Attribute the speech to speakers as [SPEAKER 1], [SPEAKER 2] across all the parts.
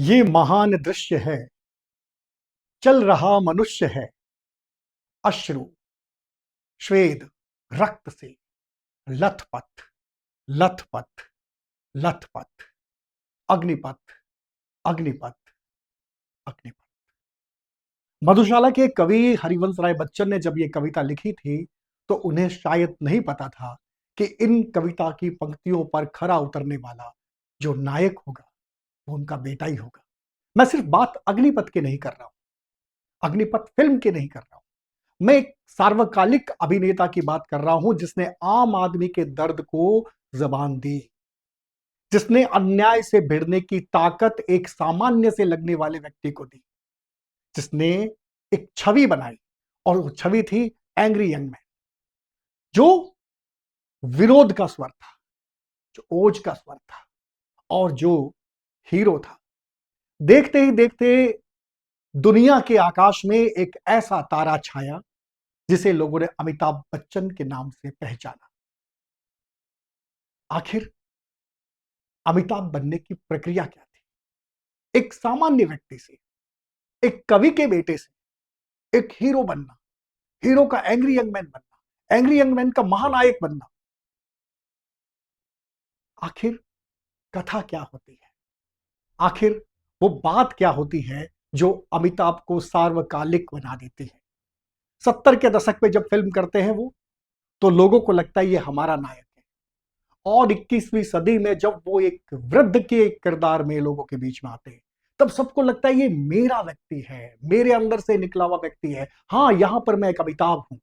[SPEAKER 1] ये महान दृश्य है, चल रहा मनुष्य है, अश्रु श्वेद रक्त से लथपथ लथपथ लथपथ, अग्निपथ अग्निपथ अग्निपथ। मधुशाला के कवि हरिवंश राय बच्चन ने जब ये कविता लिखी थी तो उन्हें शायद नहीं पता था कि इन कविता की पंक्तियों पर खरा उतरने वाला जो नायक होगा वो उनका बेटा ही होगा। मैं सिर्फ बात अग्निपथ की नहीं कर रहा हूं, अग्निपथ फिल्म की नहीं कर रहा हूं, मैं एक सार्वकालिक अभिनेता की बात कर रहा हूं जिसने आम आदमी के दर्द को जबान दी, जिसने अन्याय से भिड़ने की ताकत एक सामान्य से लगने वाले व्यक्ति को दी, जिसने एक छवि बनाई और वो छवि थी एंग्री यंग मैन, जो विरोध का स्वर था, जो ओज का स्वर था और जो हीरो था। देखते ही देखते दुनिया के आकाश में एक ऐसा तारा छाया जिसे लोगों ने अमिताभ बच्चन के नाम से पहचाना। आखिर अमिताभ बनने की प्रक्रिया क्या थी? एक सामान्य व्यक्ति से, एक कवि के बेटे से एक हीरो बनना, हीरो का एंग्री यंग मैन बनना, एंग्री यंग मैन का महानायक बनना। आखिर कथा क्या होती है? आखिर वो बात क्या होती है जो अमिताभ को सार्वकालिक बना देती है? 70 के दशक में जब फिल्म करते हैं वो, तो लोगों को लगता है ये हमारा नायक है, और 21वीं सदी में जब वो एक वृद्ध के किरदार में लोगों के बीच में आते हैं तब सबको लगता है ये मेरा व्यक्ति है, मेरे अंदर से निकला हुआ व्यक्ति है। हां, यहां पर मैं एक अमिताभ हूं।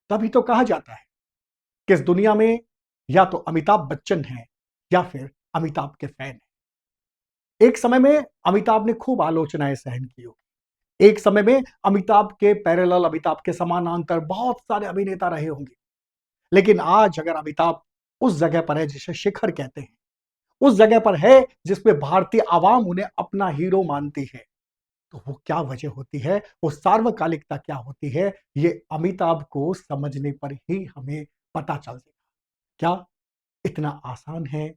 [SPEAKER 1] तभी तो कहा जाता है कि इस दुनिया में या तो अमिताभ बच्चन है या फिर अमिताभ के फैन है। एक समय में अमिताभ ने खूब आलोचनाएं सहन की होगी, एक समय में अमिताभ के पैरेलल, अमिताभ के समानांतर बहुत सारे अभिनेता रहे होंगे, लेकिन आज अगर अमिताभ उस जगह पर है जिसे शिखर कहते हैं, उस जगह पर है जिसमें भारतीय आवाम उन्हें अपना हीरो मानती है, तो वो क्या वजह होती है, वो सार्वकालिकता क्या होती है, ये अमिताभ को समझने पर ही हमें पता चल जाएगा। क्या इतना आसान है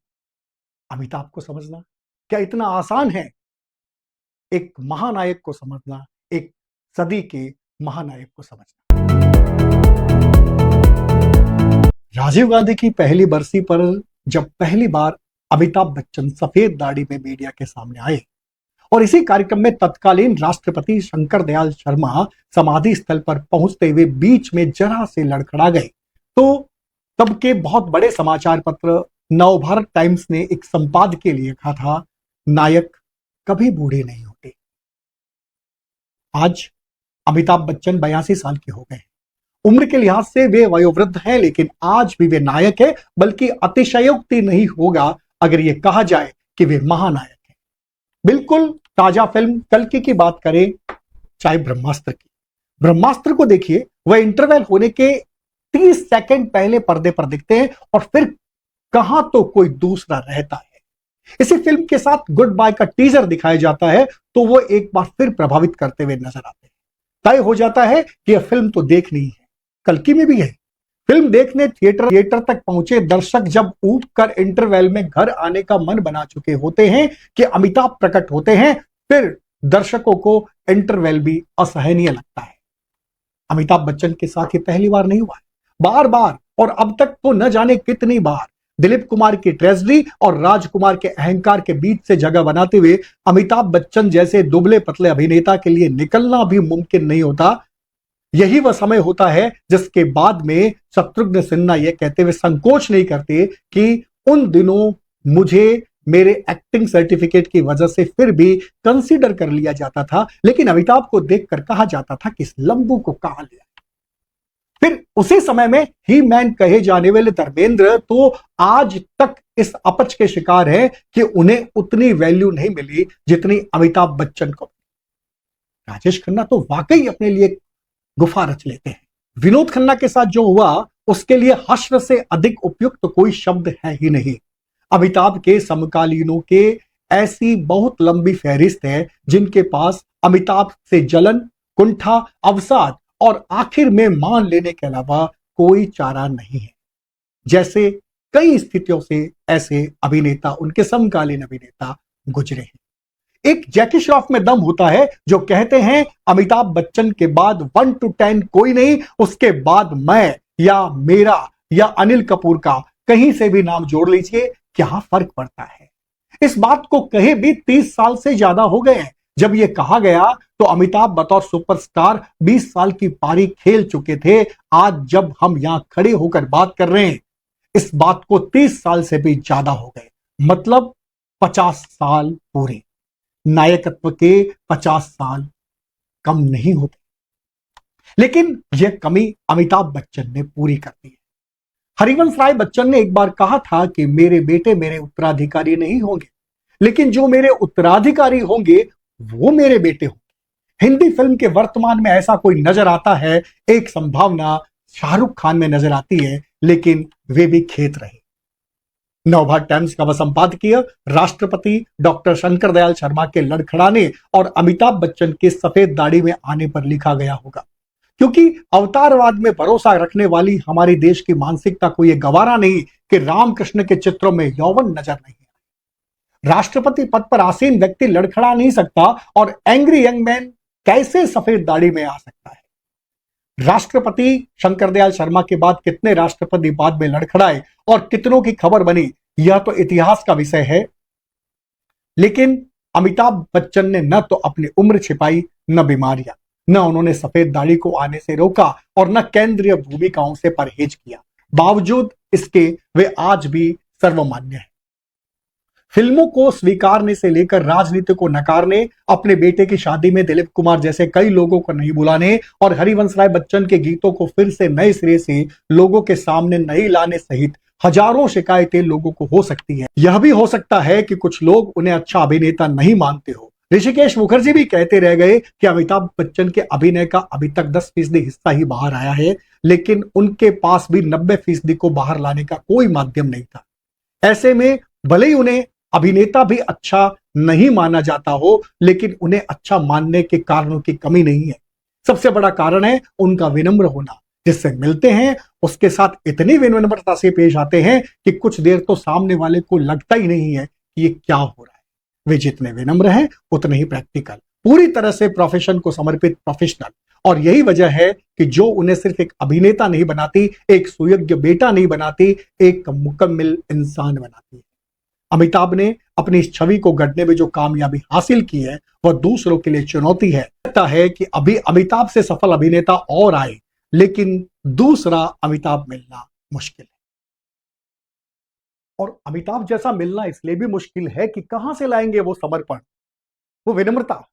[SPEAKER 1] अमिताभ को समझना? क्या इतना आसान है एक महानायक को समझना, एक सदी के महानायक को समझना? राजीव गांधी की पहली बरसी पर जब पहली बार अमिताभ बच्चन सफेद दाढ़ी में मीडिया के सामने आए और इसी कार्यक्रम में तत्कालीन राष्ट्रपति शंकर दयाल शर्मा समाधि स्थल पर पहुंचते हुए बीच में जरा से लड़खड़ा गए, तो तब के बहुत बड़े समाचार पत्र नवभारत टाइम्स ने एक संपादकीय लिखा था, नायक कभी बूढ़े नहीं होते। आज अमिताभ बच्चन 82 साल के हो गए। उम्र के लिहाज से वे वयोवृद्ध हैं, लेकिन आज भी वे नायक है, बल्कि अतिशयोक्ति नहीं होगा अगर यह कहा जाए कि वे महानायक हैं। बिल्कुल ताजा फिल्म कल्कि की बात करें, चाहे ब्रह्मास्त्र की, ब्रह्मास्त्र को देखिए, वह इंटरवल होने के 30 सेकंड पहले पर्दे पर दिखते हैं और फिर कहां तो कोई दूसरा रहता है। इसी फिल्म के साथ गुड बाय का टीजर दिखाया जाता है तो वो एक बार फिर प्रभावित करते हुए नजर आते हैं। तय हो जाता है कि यह फिल्म तो देखनी है। कल्कि में भी है। फिल्म देखने थिएटर तक पहुंचे दर्शक जब ऊब कर इंटरवल में घर आने का मन बना चुके होते हैं कि अमिताभ प्रकट होते हैं, फिर दर्शकों को इंटरवल भी असहनीय लगता है। अमिताभ बच्चन के साथ ये पहली बार नहीं हुआ है, बार बार, और अब तक तो न जाने कितनी बार दिलीप कुमार की ट्रेजेडी और राजकुमार के अहंकार के बीच से जगह बनाते हुए अमिताभ बच्चन जैसे दुबले पतले अभिनेता के लिए निकलना भी मुमकिन नहीं होता। यही वह समय होता है जिसके बाद में शत्रुघ्न सिन्हा यह कहते हुए संकोच नहीं करते कि उन दिनों मुझे मेरे एक्टिंग सर्टिफिकेट की वजह से फिर भी कंसीडर कर लिया जाता था, लेकिन अमिताभ को देखकर कहा जाता था कि इस लंबू को कहां लिया। फिर उसी समय में ही मैन कहे जाने वाले धर्मेंद्र तो आज तक इस अपच के शिकार है कि उन्हें उतनी वैल्यू नहीं मिली जितनी अमिताभ बच्चन को। राजेश खन्ना तो वाकई अपने लिए गुफा रच लेते हैं। विनोद खन्ना के साथ जो हुआ उसके लिए हश्र से अधिक उपयुक्त तो कोई शब्द है ही नहीं। अमिताभ के समकालीनों के ऐसी बहुत लंबी फहरिस्त है जिनके पास अमिताभ से जलन, कुंठा, अवसाद और आखिर में मान लेने के अलावा कोई चारा नहीं है। जैसे कई स्थितियों से ऐसे अभिनेता, उनके समकालीन अभिनेता गुजरे हैं। एक जैकी श्रॉफ में दम होता है जो कहते हैं अमिताभ बच्चन के बाद 1 to 10 कोई नहीं, उसके बाद मैं या मेरा या अनिल कपूर का कहीं से भी नाम जोड़ लीजिए, क्या फर्क पड़ता है। इस बात को कहे भी 30 साल से ज्यादा हो गए हैं। जब यह कहा गया तो अमिताभ बतौर सुपरस्टार 20 साल की पारी खेल चुके थे। आज जब हम यहां खड़े होकर बात कर रहे हैं, इस बात को 30 साल से भी ज्यादा हो गए, मतलब 50 साल पूरे। नायकत्व के 50 साल कम नहीं होते, लेकिन यह कमी अमिताभ बच्चन ने पूरी कर दी है। हरिवंश राय बच्चन ने एक बार कहा था कि मेरे बेटे मेरे उत्तराधिकारी नहीं होंगे, लेकिन जो मेरे उत्तराधिकारी होंगे वो मेरे बेटे होंगे। हिंदी फिल्म के वर्तमान में ऐसा कोई नजर आता है, एक संभावना शाहरुख खान में नजर आती है, लेकिन वे भी खेत रहे। नवभारत टाइम्स का वह संपादकीय राष्ट्रपति डॉक्टर शंकर दयाल शर्मा के लड़खड़ाने और अमिताभ बच्चन के सफेद दाढ़ी में आने पर लिखा गया होगा, क्योंकि अवतारवाद में भरोसा रखने वाली हमारे देश की मानसिकता को यह गवारा नहीं कि रामकृष्ण के चित्रों में यौवन नजर नहीं है। राष्ट्रपति पद पर आसीन व्यक्ति लड़खड़ा नहीं सकता और एंग्री यंग मैन कैसे सफेद दाढ़ी में आ सकता है। राष्ट्रपति शंकर दयाल शर्मा के बाद कितने राष्ट्रपति बाद में लड़खड़ाए और कितनों की खबर बनी, यह तो इतिहास का विषय है। लेकिन अमिताभ बच्चन ने न तो अपनी उम्र छिपाई, न बीमारियां, न उन्होंने सफेद दाढ़ी को आने से रोका और न केंद्रीय भूमिकाओं से परहेज किया। बावजूद इसके वे आज भी सर्वमान्य हैं। फिल्मों को स्वीकारने से लेकर राजनीति को नकारने, अपने बेटे की शादी में दिलीप कुमार जैसे कई लोगों को नहीं बुलाने और हरिवंश राय बच्चन के गीतों को फिर से नए सिरे से लोगों के सामने नहीं लाने सहित हजारों शिकायतें लोगों को हो सकती है। यह भी हो सकता है कि कुछ लोग उन्हें अच्छा अभिनेता नहीं मानते हो। ऋषिकेश मुखर्जी भी कहते रह गए कि अमिताभ बच्चन के अभिनय का अभी तक 10% हिस्सा ही बाहर आया है, लेकिन उनके पास भी 90% को बाहर लाने का कोई माध्यम नहीं था। ऐसे में भले ही उन्हें अभिनेता भी अच्छा नहीं माना जाता हो, लेकिन उन्हें अच्छा मानने के कारणों की कमी नहीं है। सबसे बड़ा कारण है उनका विनम्र होना। जिससे मिलते हैं उसके साथ इतनी विनम्रता से पेश आते हैं कि कुछ देर तो सामने वाले को लगता ही नहीं है कि ये क्या हो रहा है। वे जितने विनम्र हैं उतने ही प्रैक्टिकल, पूरी तरह से प्रोफेशन को समर्पित प्रोफेशनल। और यही वजह है कि जो उन्हें सिर्फ एक अभिनेता नहीं बनाती, एक सुयोग्य बेटा नहीं बनाती, एक मुकम्मल इंसान बनाती है। अमिताभ ने अपनी इस छवि को गढ़ने में जो कामयाबी हासिल की है वह दूसरों के लिए चुनौती है। लगता है कि अभी अमिताभ से सफल अभिनेता और आए, लेकिन दूसरा अमिताभ मिलना मुश्किल है। और अमिताभ जैसा मिलना इसलिए भी मुश्किल है कि कहां से लाएंगे वो समर्पण, वो विनम्रता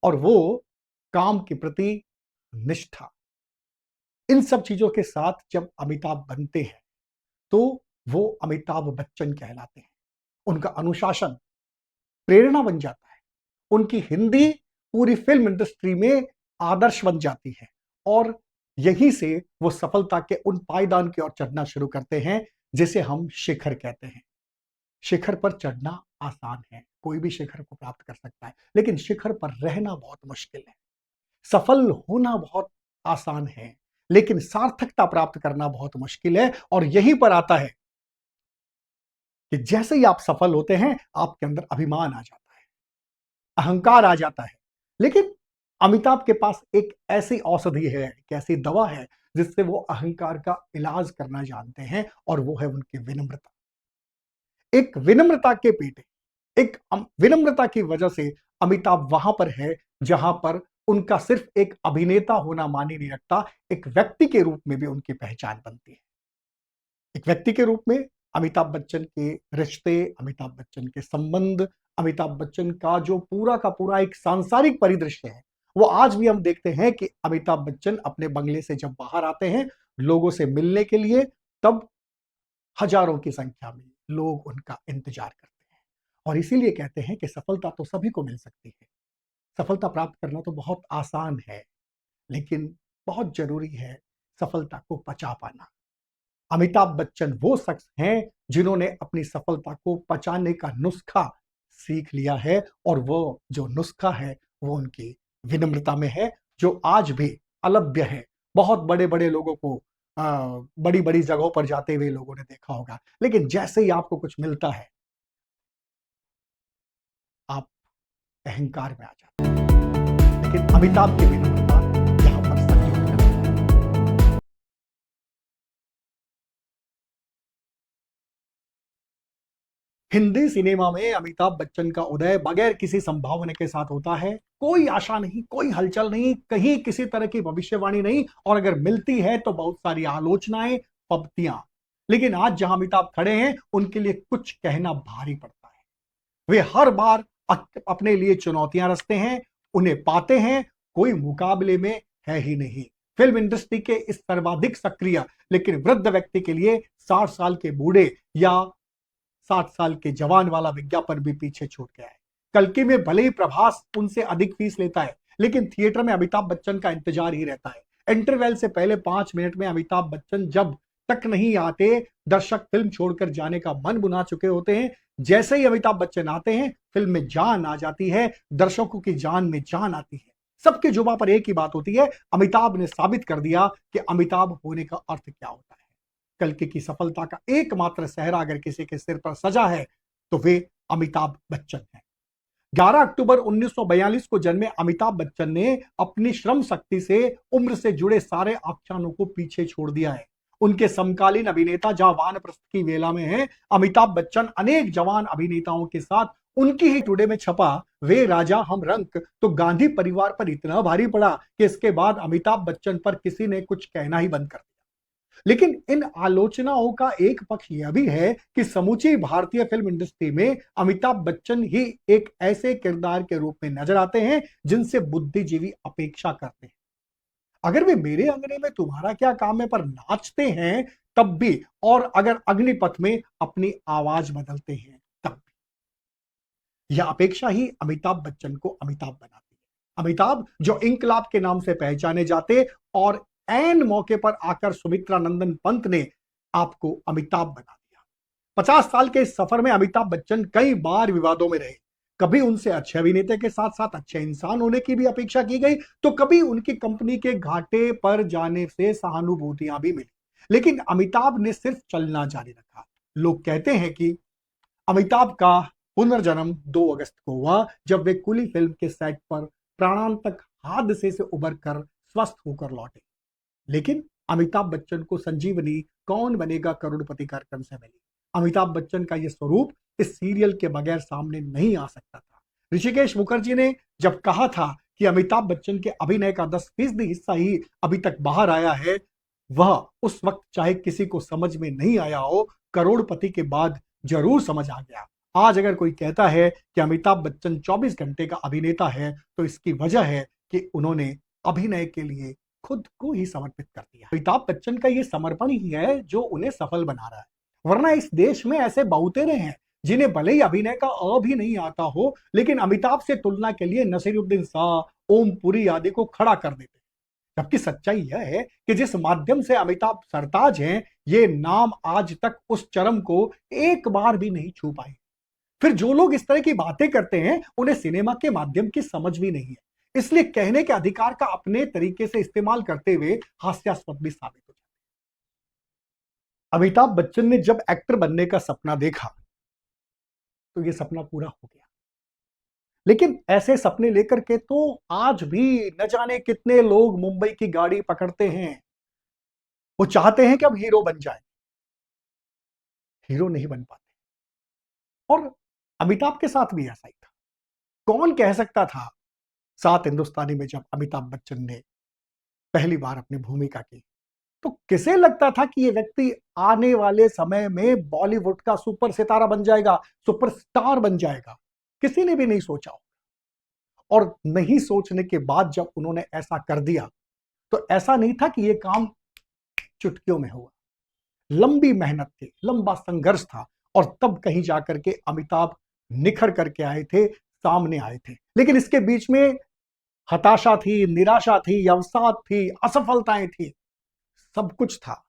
[SPEAKER 1] और वो काम के प्रति निष्ठा। इन सब चीजों के साथ जब अमिताभ बनते हैं तो वो अमिताभ बच्चन कहलाते हैं। उनका अनुशासन प्रेरणा बन जाता है। उनकी हिंदी पूरी फिल्म इंडस्ट्री में आदर्श बन जाती है और यहीं से वो सफलता के उन पायदान की ओर चढ़ना शुरू करते हैं जिसे हम शिखर कहते हैं। शिखर पर चढ़ना आसान है, कोई भी शिखर को प्राप्त कर सकता है, लेकिन शिखर पर रहना बहुत मुश्किल है। सफल होना बहुत आसान है, लेकिन सार्थकता प्राप्त करना बहुत मुश्किल है। और यहीं पर आता है कि जैसे ही आप सफल होते हैं आपके अंदर अभिमान आ जाता है, अहंकार आ जाता है। लेकिन अमिताभ के पास एक ऐसी औषधि है, एक ऐसी दवा है जिससे वो अहंकार का इलाज करना जानते हैं, और वो है उनकी विनम्रता। एक विनम्रता के पेटे, एक विनम्रता की वजह से अमिताभ वहां पर है जहां पर उनका सिर्फ एक अभिनेता होना मानी नहीं रखता, एक व्यक्ति के रूप में भी उनकी पहचान बनती है। एक व्यक्ति के रूप में अमिताभ बच्चन के रिश्ते, अमिताभ बच्चन के संबंध, अमिताभ बच्चन का जो पूरा का पूरा एक सांसारिक परिदृश्य है, वो आज भी हम देखते हैं कि अमिताभ बच्चन अपने बंगले से जब बाहर आते हैं लोगों से मिलने के लिए, तब हजारों की संख्या में लोग उनका इंतजार करते हैं। और इसीलिए कहते हैं कि सफलता तो सभी को मिल सकती है, सफलता प्राप्त करना तो बहुत आसान है, लेकिन बहुत जरूरी है सफलता को पचा पाना। अमिताभ बच्चन वो शख्स हैं जिन्होंने अपनी सफलता को पचाने का नुस्खा सीख लिया है, और वो जो नुस्खा है वो उनकी विनम्रता में है, जो आज भी अलभ्य है। बहुत बड़े बड़े लोगों को बड़ी बड़ी जगहों पर जाते हुए लोगों ने देखा होगा, लेकिन जैसे ही आपको कुछ मिलता है आप अहंकार में आ जाता है। लेकिन अमिताभ की विनम्रता यहां पर सच होती है। हिंदी सिनेमा में अमिताभ बच्चन का उदय बगैर किसी संभावना के साथ होता है। कोई आशा नहीं, कोई हलचल नहीं, कहीं किसी तरह की भविष्यवाणी नहीं, और अगर मिलती है तो बहुत सारी आलोचनाएं, पब्तियां। लेकिन आज जहां अमिताभ खड़े हैं, उनके लिए कुछ कहना भारी पड़ता है। वे हर बार अपने लिए चुनौतियां रचते हैं, उन्हें पाते हैं, कोई मुकाबले में है ही नहीं। फिल्म इंडस्ट्री के इस सर्वाधिक सक्रिय लेकिन वृद्ध व्यक्ति के लिए 60 साल के बूढ़े या 60 साल के जवान वाला विज्ञापन भी पीछे छूट गया है। कल्कि में भले ही प्रभास उनसे अधिक फीस लेता है, लेकिन थिएटर में अमिताभ बच्चन का इंतजार ही रहता है। इंटरवल से पहले 5 मिनट में अमिताभ बच्चन जब तक नहीं आते, दर्शक फिल्म छोड़कर जाने का मन बुना चुके होते हैं। जैसे ही अमिताभ बच्चन आते हैं, फिल्म में जान आ जाती है, दर्शकों की जान में जान आती है। सबके जुबान पर एक ही बात होती है, अमिताभ ने साबित कर दिया कि अमिताभ होने का अर्थ क्या होता है। कल्कि की सफलता का एकमात्र सेहरा अगर किसी के सिर पर सजा है तो वे अमिताभ बच्चन हैं। 11 अक्टूबर 1942 को जन्मे अमिताभ बच्चन ने अपनी श्रम शक्ति से उम्र से जुड़े सारे आख्यानों को पीछे छोड़ दिया है। उनके समकालीन अभिनेता जहां वानप्रस्थ की वेला में हैं, अमिताभ बच्चन अनेक जवान अभिनेताओं के साथ उनकी ही टुडे में छपा वे राजा हम रंक तो गांधी परिवार पर इतना भारी पड़ा कि इसके बाद अमिताभ बच्चन पर किसी ने कुछ कहना ही बंद कर दिया। लेकिन इन आलोचनाओं का एक पक्ष यह भी है कि समूची भारतीय फिल्म इंडस्ट्री में अमिताभ बच्चन ही एक ऐसे किरदार के रूप में नजर आते हैं जिनसे बुद्धिजीवी अपेक्षा करते हैं। अगर वे मेरे अंगने में तुम्हारा क्या काम है पर नाचते हैं तब भी, और अगर अग्निपथ में अपनी आवाज बदलते हैं तब भी। यह अपेक्षा ही अमिताभ बच्चन को अमिताभ बनाती है। अमिताभ जो इंकलाब के नाम से पहचाने जाते, और ऐन मौके पर आकर सुमित्रा नंदन पंत ने आपको अमिताभ बना दिया। 50 साल के इस सफर में अमिताभ बच्चन कई बार विवादों में रहे। कभी उनसे अच्छे अभिनेता के साथ साथ अच्छे इंसान होने की भी अपेक्षा की गई, तो कभी उनकी कंपनी के घाटे पर जाने से सहानुभूतियां भी मिली। लेकिन अमिताभ ने सिर्फ चलना जारी रखा। लोग कहते हैं कि अमिताभ का पुनर्जन्म 2 अगस्त को हुआ, जब वे कुली फिल्म के सेट पर प्राणांतक हादसे से उबर कर स्वस्थ होकर लौटे। लेकिन अमिताभ बच्चन को संजीवनी कौन बनेगा करोड़पति कार्यक्रम से मिली। अमिताभ बच्चन का यह स्वरूप इस सीरियल के बगैर सामने नहीं आ सकता था। ऋषिकेश मुखर्जी ने जब कहा था कि अमिताभ बच्चन के अभिनय का 10% हिस्सा ही अभी तक बाहर आया है, वह उस वक्त चाहे किसी को समझ में नहीं आया हो, करोड़पति के बाद जरूर समझ आ गया। आज अगर कोई कहता है कि अमिताभ बच्चन 24 घंटे का अभिनेता है, तो इसकी वजह है कि उन्होंने अभिनय के लिए खुद को ही समर्पित कर दिया। अमिताभ बच्चन का ये समर्पण ही है जो उन्हें सफल बना रहा है। वरना इस देश में ऐसे बहुतेरे हैं जिन्हें भले ही अभिनय का अ भी नहीं आता हो, लेकिन अमिताभ से तुलना के लिए नसीरुद्दीन शाह, ओम पुरी आदि को खड़ा कर देते हैं। जबकि सच्चाई यह है कि जिस माध्यम से अमिताभ सरताज हैं, ये नाम आज तक उस चरम को एक बार भी नहीं छू पाए। फिर जो लोग इस तरह की बातें करते हैं, उन्हें सिनेमा के माध्यम की समझ भी नहीं है, इसलिए कहने के अधिकार का अपने तरीके से इस्तेमाल करते हुए हास्यास्पद भी साबित हो जाते हैं। अमिताभ बच्चन ने जब एक्टर बनने का सपना देखा तो यह सपना पूरा हो गया। लेकिन ऐसे सपने लेकर के तो आज भी न जाने कितने लोग मुंबई की गाड़ी पकड़ते हैं। वो चाहते हैं कि अब हीरो बन जाए, हीरो नहीं बन पाते। और अमिताभ के साथ भी ऐसा ही था। कौन कह सकता था 7 हिंदुस्तानी में जब अमिताभ बच्चन ने पहली बार अपनी भूमिका की, तो किसे लगता था कि ये व्यक्ति आने वाले समय में बॉलीवुड का सुपर सितारा बन जाएगा, सुपरस्टार बन जाएगा? किसी ने भी नहीं सोचा। और नहीं सोचने के बाद जब उन्होंने ऐसा कर दिया, तो ऐसा नहीं था कि ये काम चुटकियों में हुआ। लंबी मेहनत थी, लंबा संघर्ष था, और तब कहीं जाकर के अमिताभ निखर करके आए थे, सामने आए थे। लेकिन इसके बीच में हताशा थी, निराशा थी, अवसाद थी, असफलताएं थी, सब कुछ था।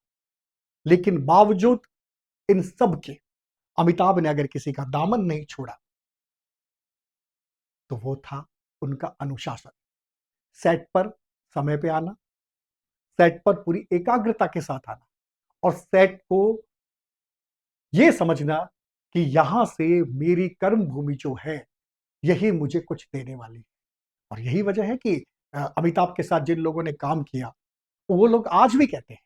[SPEAKER 1] लेकिन बावजूद इन सब के अमिताभ ने अगर किसी का दामन नहीं छोड़ा, तो वो था उनका अनुशासन। सेट पर समय पे आना, सेट पर पूरी एकाग्रता के साथ आना, और सेट को यह समझना कि यहां से मेरी कर्म भूमि जो है यही मुझे कुछ देने वाली है। और यही वजह है कि अमिताभ के साथ जिन लोगों ने काम किया, वो लोग आज भी कहते हैं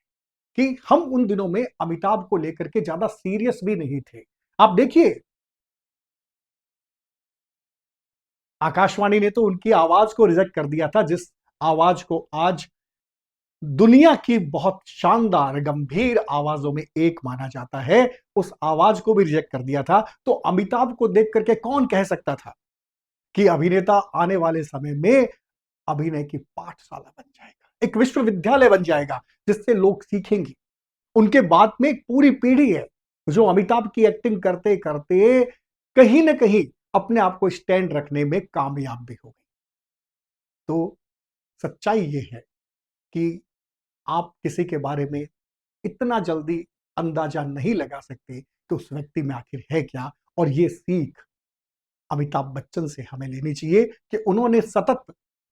[SPEAKER 1] कि हम उन दिनों में अमिताभ को लेकर के ज्यादा सीरियस भी नहीं थे। आप देखिए, आकाशवाणी ने तो उनकी आवाज को रिजेक्ट कर दिया था, जिस आवाज को आज दुनिया की बहुत शानदार गंभीर आवाजों में एक माना जाता है, उस आवाज को भी रिजेक्ट कर दिया था। तो अमिताभ को देख करके कौन कह सकता था कि अभिनेता आने वाले समय में अभिनय की पाठशाला बन जाएगा, एक विश्वविद्यालय बन जाएगा जिससे लोग सीखेंगे। उनके बाद में एक पूरी पीढ़ी है जो अमिताभ की एक्टिंग करते करते कहीं ना कहीं अपने आप को स्टैंड रखने में कामयाब भी हो गई। तो सच्चाई ये है कि आप किसी के बारे में इतना जल्दी अंदाजा नहीं लगा सकते कि उस व्यक्ति में आखिर है क्या। और ये सीख अमिताभ बच्चन से हमें लेनी चाहिए कि उन्होंने सतत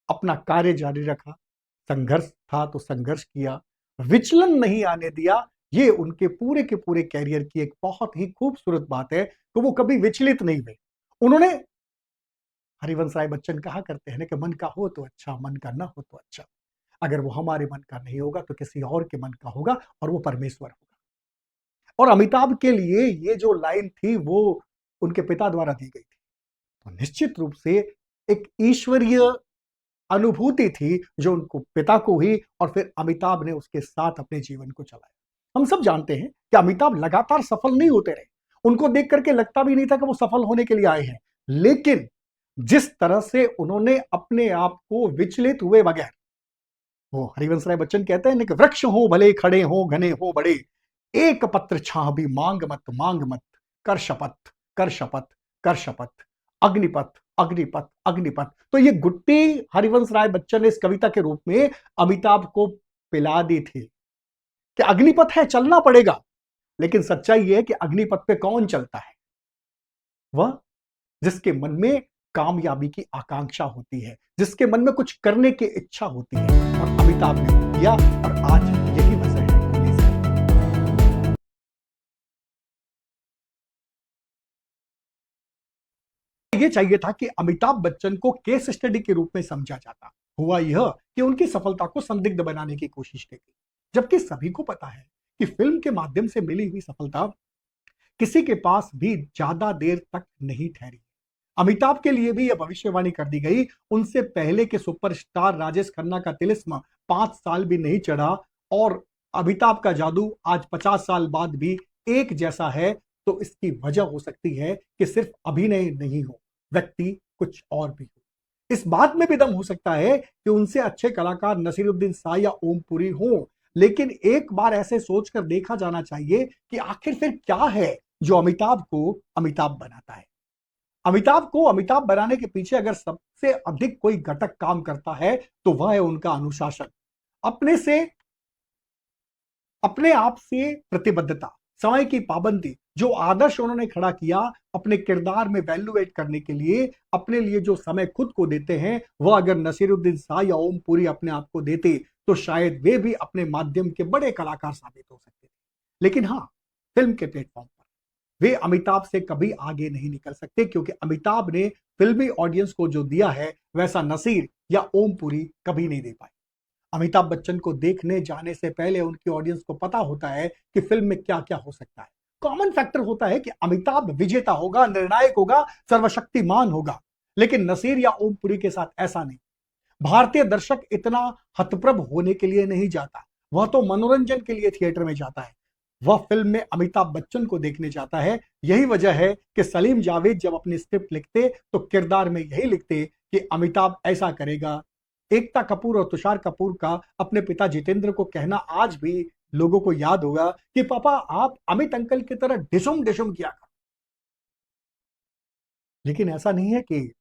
[SPEAKER 1] अपना कार्य जारी रखा, संघर्ष था तो संघर्ष किया, विचलन नहीं आने दिया। ये उनके पूरे के पूरे कैरियर की एक बहुत ही खूबसूरत बात है कि वो कभी विचलित नहीं हुए। उन्होंने, हरिवंश राय बच्चन कहा करते हैं ना कि मन का हो तो अच्छा, मन का ना हो तो अच्छा। अगर वो हमारे मन का नहीं होगा तो किसी और के मन का होगा, और वो परमेश्वर होगा। और अमिताभ के लिए ये जो लाइन थी वो उनके पिता द्वारा दी गई थी, तो निश्चित रूप से एक ईश्वरीय अनुभूति थी जो उनको पिता को हुई, और फिर अमिताभ ने उसके साथ अपने जीवन को चलाया। हम सब जानते हैं कि अमिताभ लगातार सफल नहीं होते रहे, उनको देख करके लगता भी नहीं था कि वो सफल होने के लिए आए हैं। लेकिन जिस तरह से उन्होंने अपने आप को विचलित हुए बगैर, वो हरिवंश राय बच्चन कहते हैं ना कि वृक्ष हो भले खड़े हो घने हो बड़े, एक पत्र छाह भी मांग मत, कर शपथ कर शपथ कर शपथ, अग्निपथ अग्निपथ अग्निपथ। तो ये गुट्टी हरिवंश राय बच्चन ने इस कविता के रूप में अमिताभ को पिला दी थी कि अग्निपथ है, चलना पड़ेगा। लेकिन सच्चाई यह है कि अग्निपथ पे कौन चलता है? वह जिसके मन में कामयाबी की आकांक्षा होती है, जिसके मन में कुछ करने की इच्छा होती है। और अमिताभ ने किया, और आज यही वजह है कि उन्हें ये चाहिए था कि अमिताभ बच्चन को केस स्टडी के रूप में समझा जाता। हुआ यह कि उनकी सफलता को संदिग्ध बनाने की कोशिश की गई, जबकि सभी को पता है कि फिल्म के माध्यम से मिली हुई सफलता किसी के पास भी ज्यादा देर तक नहीं ठहरी। अमिताभ के लिए भी यह भविष्यवाणी कर दी गई, उनसे पहले के सुपरस्टार राजेश खन्ना का तिलिस्म 5 साल भी नहीं चढ़ा, और अमिताभ का जादू आज 50 साल बाद भी एक जैसा है। तो इसकी वजह हो सकती है कि सिर्फ अभिनय नहीं हो, व्यक्ति कुछ और भी हो। इस बात में भी दम हो सकता है कि उनसे अच्छे कलाकार नसीरुद्दीन शाह या ओमपुरी हो। लेकिन एक बार ऐसे सोचकर देखा जाना चाहिए कि आखिर फिर क्या है जो अमिताभ को अमिताभ बनाता है। अमिताभ को अमिताभ बनाने के पीछे अगर सबसे अधिक कोई घटक काम करता है तो वह है उनका अनुशासन, अपने से अपने आप से प्रतिबद्धता, समय की पाबंदी। जो आदर्श उन्होंने खड़ा किया अपने किरदार में वैल्यूएट करने के लिए, अपने लिए जो समय खुद को देते हैं, वह अगर नसीरुद्दीन शाह या ओमपुरी अपने आप को देते तो शायद वे भी अपने माध्यम के बड़े कलाकार साबित हो सकते थे। लेकिन हाँ, फिल्म के प्लेटफॉर्म पर वे अमिताभ से कभी आगे नहीं निकल सकते, क्योंकि अमिताभ ने फिल्मी ऑडियंस को जो दिया है वैसा नसीर या ओमपुरी कभी नहीं दे पाए। अमिताभ बच्चन को देखने जाने से पहले उनकी ऑडियंस को पता होता है कि फिल्म में क्या क्या हो सकता है। कॉमन फैक्टर होता है कि अमिताभ विजेता होगा, निर्णायक होगा, सर्वशक्तिमान होगा। लेकिन नसीर या ओमपुरी के साथ ऐसा नहीं। भारतीय दर्शक इतना हतप्रभ होने के लिए नहीं जाता, वह तो मनोरंजन के लिए थिएटर में जाता है। वह फिल्म में अमिताभ बच्चन को देखने जाता है। यही वजह है कि सलीम जावेद जब अपनी स्क्रिप्ट लिखते तो किरदार में यही लिखते कि अमिताभ ऐसा करेगा। एकता कपूर और तुषार कपूर का अपने पिता जितेंद्र को कहना आज भी लोगों को याद होगा कि पापा आप अमित अंकल की तरह डिशुम डिशुम किया करो। लेकिन ऐसा नहीं है कि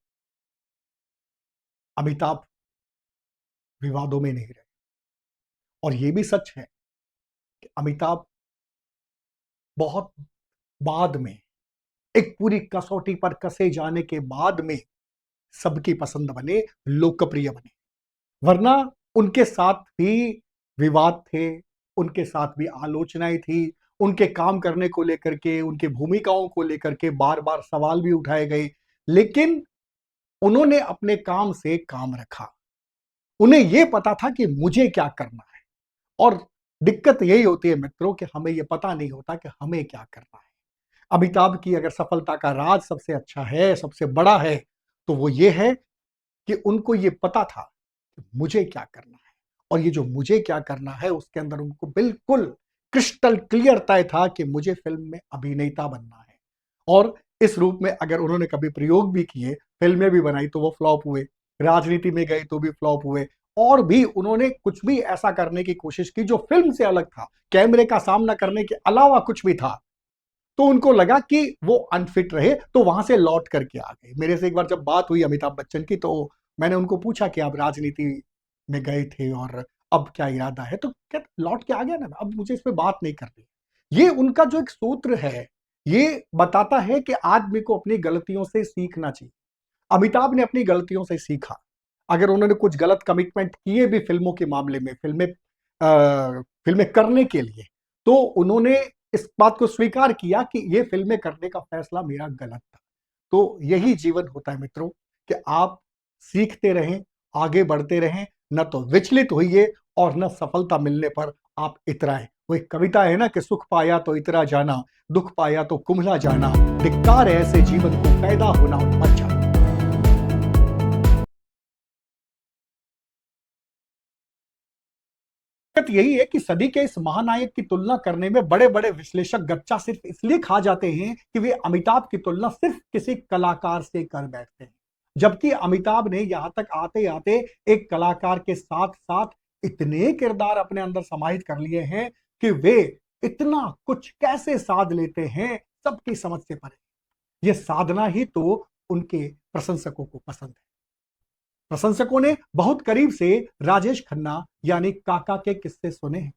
[SPEAKER 1] अमिताभ विवादों में नहीं रहे। और यह भी सच है कि अमिताभ बहुत बाद में, एक पूरी कसौटी पर कसे जाने के बाद में सबकी पसंद बने, लोकप्रिय बने। वरना उनके साथ भी विवाद थे, उनके साथ भी आलोचनाएं थी, उनके काम करने को लेकर के, उनकी भूमिकाओं को लेकर के बार बार सवाल भी उठाए गए। लेकिन उन्होंने अपने काम से काम रखा। उन्हें यह पता था कि मुझे क्या करना है। और दिक्कत यही होती है मित्रों कि हमें यह पता नहीं होता कि हमें क्या करना है। अमिताभ की अगर सफलता का राज सबसे अच्छा है, सबसे बड़ा है, तो वो ये है कि उनको ये पता था कि मुझे क्या करना है। और ये जो मुझे क्या करना है उसके अंदर उनको बिल्कुल क्रिस्टल क्लियर तय था कि मुझे फिल्म में अभिनेता बनना है। और इस रूप में अगर उन्होंने कभी प्रयोग भी किए, फिल्में भी बनाई तो वो फ्लॉप हुए, राजनीति में गए तो भी फ्लॉप हुए। और भी उन्होंने कुछ भी ऐसा करने की कोशिश की जो फिल्म से अलग था, कैमरे का सामना करने के अलावा कुछ भी था, तो उनको लगा कि वो अनफिट रहे, तो वहां से लौट करके आ गए। मेरे से एक बार जब बात हुई अमिताभ बच्चन की, तो मैंने उनको पूछा कि आप राजनीति में गए थे और अब क्या इरादा है, तो कहते लौट के आ गया ना, अब मुझे इस पे बात नहीं करनी। ये उनका जो एक सूत्र है, ये बताता है कि आदमी को अपनी गलतियों से सीखना चाहिए। अमिताभ ने अपनी गलतियों से सीखा। अगर उन्होंने कुछ गलत कमिटमेंट किए भी फिल्मों के मामले में, फिल्में करने के लिए, तो उन्होंने इस बात को स्वीकार किया कि ये फिल्में करने का फैसला मेरा गलत था। तो यही जीवन होता है मित्रों कि आप सीखते रहें, आगे बढ़ते रहें, न तो विचलित होइए और न सफलता मिलने पर आप इतराएं। वो एक कविता है ना कि सुख पाया तो इतरा जाना, दुख पाया तो कुम्हला जाना, धिक्कार है ऐसे जीवन को पैदा होना और मर जाना। दिक्कत यही है कि सदी के इस महानायक की तुलना करने में बड़े बड़े विश्लेषक गच्चा सिर्फ इसलिए खा जाते हैं कि वे अमिताभ की तुलना सिर्फ किसी कलाकार से कर बैठते हैं। जबकि अमिताभ ने यहां तक आते आते एक कलाकार के साथ साथ इतने किरदार अपने अंदर समाहित कर लिए हैं कि वे इतना कुछ कैसे साध लेते हैं, सबकी समझ से परे। यह साधना ही तो उनके प्रशंसकों को पसंद है। प्रशंसकों ने बहुत करीब से राजेश खन्ना यानी काका के किस्से सुने हैं,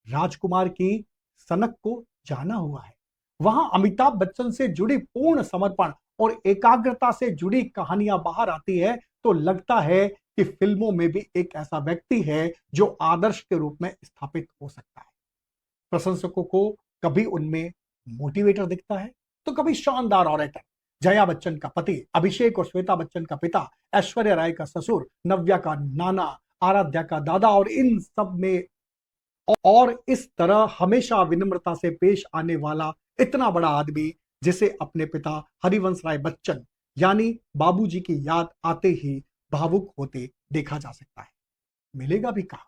[SPEAKER 1] राजकुमार की सनक को जाना हुआ है। वहां अमिताभ बच्चन से जुड़ी पूर्ण समर्पण और एकाग्रता से जुड़ी कहानियां बाहर आती है, तो लगता है कि फिल्मों में भी एक ऐसा व्यक्ति है जो आदर्श के रूप में स्थापित हो सकता है। प्रशंसकों को कभी उनमें मोटिवेटर दिखता है, तो कभी शानदार ऑरेटर। जया बच्चन का पति, अभिषेक और श्वेता बच्चन का पिता, ऐश्वर्या राय का ससुर, नव्या का नाना, आराध्या का दादा, और इन सब में और इस तरह हमेशा विनम्रता से पेश आने वाला इतना बड़ा आदमी जिसे अपने पिता हरिवंश राय बच्चन यानी बाबूजी की याद आते ही भावुक होते देखा जा सकता है, मिलेगा भी कहां।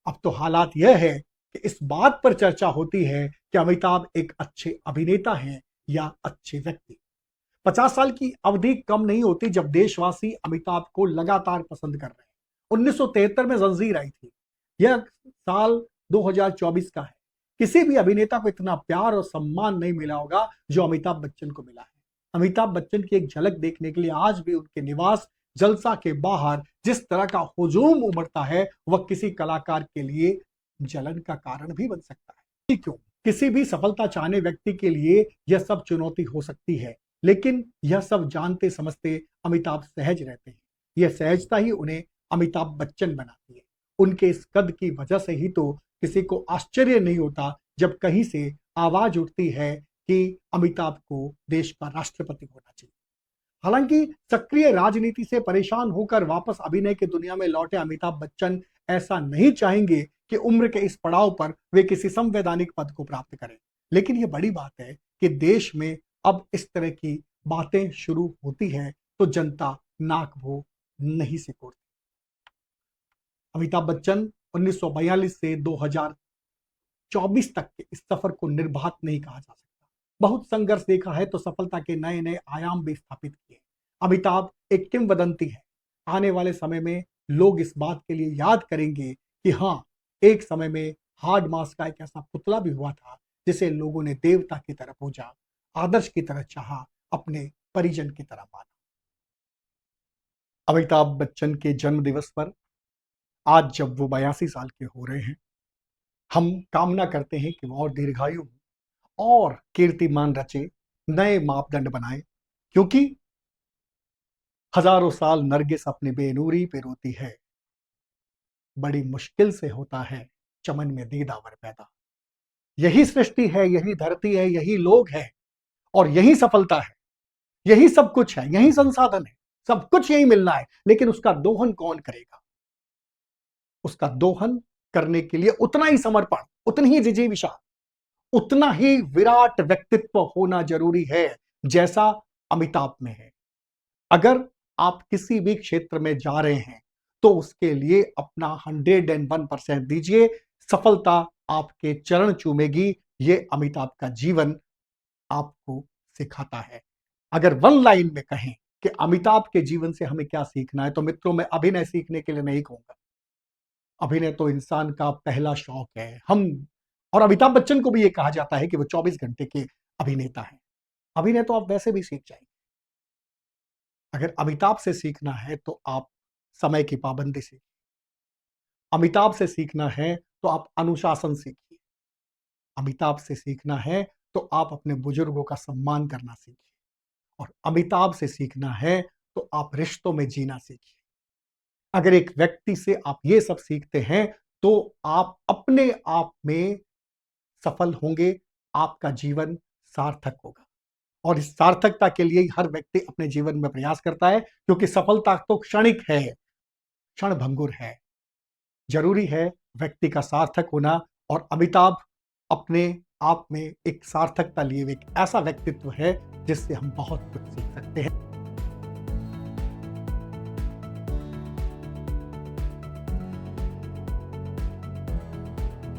[SPEAKER 1] अब तो हालात यह है कि इस बात पर चर्चा होती है कि अमिताभ एक अच्छे अभिनेता हैं या अच्छे व्यक्ति। 50 साल की अवधि कम नहीं होती जब देशवासी अमिताभ को लगातार पसंद कर रहे हैं। 1973 में जंजीर आई थी। यह साल 2024 का है। किसी भी अभिनेता को इतना प्यार और सम्मान नहीं मिला होगा जो अमिताभ बच्चन को मिला है। अमिताभ बच्चन की एक झलक देखने के लिए आज भी उनके निवास जलसा के बाहर जिस तरह का हुजूम उमड़ता है, वह किसी कलाकार के लिए जलन का कारण भी बन सकता है। क्यों? किसी भी सफलता चाहने व्यक्ति के लिए यह सब चुनौती हो सकती है, लेकिन यह सब जानते समझते अमिताभ सहज रहते हैं। यह सहजता ही उन्हें अमिताभ बच्चन बनाती है। उनके इस कद की वजह से ही तो किसी को आश्चर्य नहीं होता जब कहीं से आवाज उठती है कि अमिताभ को देश का राष्ट्रपति होना चाहिए। हालांकि सक्रिय राजनीति से परेशान होकर वापस अभिनय की दुनिया में लौटे अमिताभ बच्चन ऐसा नहीं चाहेंगे कि उम्र के इस पड़ाव पर वे किसी संवैधानिक पद को प्राप्त करें। लेकिन यह बड़ी बात है कि देश में अब इस तरह की बातें शुरू होती हैं तो जनता नाक भो नहीं सिकोड़ती। अमिताभ बच्चन 1942 से 2024 तक के इस सफर को निर्बाध नहीं कहा जा सकता। बहुत संघर्ष देखा है तो सफलता के नए नए आयाम भी स्थापित किए। अमिताभ एक किंवदंती है। आने वाले समय में लोग इस बात के लिए याद करेंगे कि हाँ, एक समय में हार्ड मास का एक ऐसा पुतला भी हुआ था जिसे लोगों ने देवता की तरह पूजा, आदर्श की तरह चाहा, अपने परिजन की तरह माना। अमिताभ बच्चन के जन्म दिवस पर आज जब वो 82 साल के हो रहे हैं, हम कामना करते हैं कि वो और दीर्घायु और कीर्तिमान रचे, नए मापदंड बनाए, क्योंकि हजारों साल नरगिस अपनी बेनूरी पे रोती है, बड़ी मुश्किल से होता है चमन में दीदावर पैदा। यही सृष्टि है, यही धरती है, यही लोग है और यही सफलता है, यही सब कुछ है, यही संसाधन है। सब कुछ यही मिलना है, लेकिन उसका दोहन कौन करेगा? उसका दोहन करने के लिए उतना ही समर्पण, उतनी ही जिजीविषा, उतना ही विराट व्यक्तित्व होना जरूरी है जैसा अमिताभ में है। अगर आप किसी भी क्षेत्र में जा रहे हैं तो उसके लिए अपना 101% दीजिए, सफलता आपके चरण चूमेगी। ये अमिताभ का जीवन आपको सिखाता है। अगर वन लाइन में कहें कि अमिताभ के जीवन से हमें क्या सीखना है, तो मित्रों मैं अभिनय सीखने के लिए नहीं कहूंगा। अभिनय तो इंसान का पहला शौक है। हम और अमिताभ बच्चन को भी यह कहा जाता है कि वो 24 घंटे के अभिनेता हैं। अभिनय तो आप वैसे भी सीख जाएंगे। अगर अमिताभ से सीखना है तो आप समय की पाबंदी सीखिए। अमिताभ से सीखना है तो आप अनुशासन सीखिए। अमिताभ से सीखना है तो आप अपने बुजुर्गों का सम्मान करना सीखिए। और अमिताभ से सीखना है तो आप रिश्तों में जीना सीखिए। अगर एक व्यक्ति से आप ये सब सीखते हैं तो आप अपने आप में सफल होंगे, आपका जीवन सार्थक होगा। और इस सार्थकता के लिए हर व्यक्ति अपने जीवन में प्रयास करता है, क्योंकि सफलता तो क्षणिक है, क्षणभंगुर है। जरूरी है व्यक्ति का सार्थक होना। और अमिताभ अपने आप में एक सार्थकता लिए एक ऐसा व्यक्तित्व है जिससे हम बहुत कुछ सीख सकते हैं।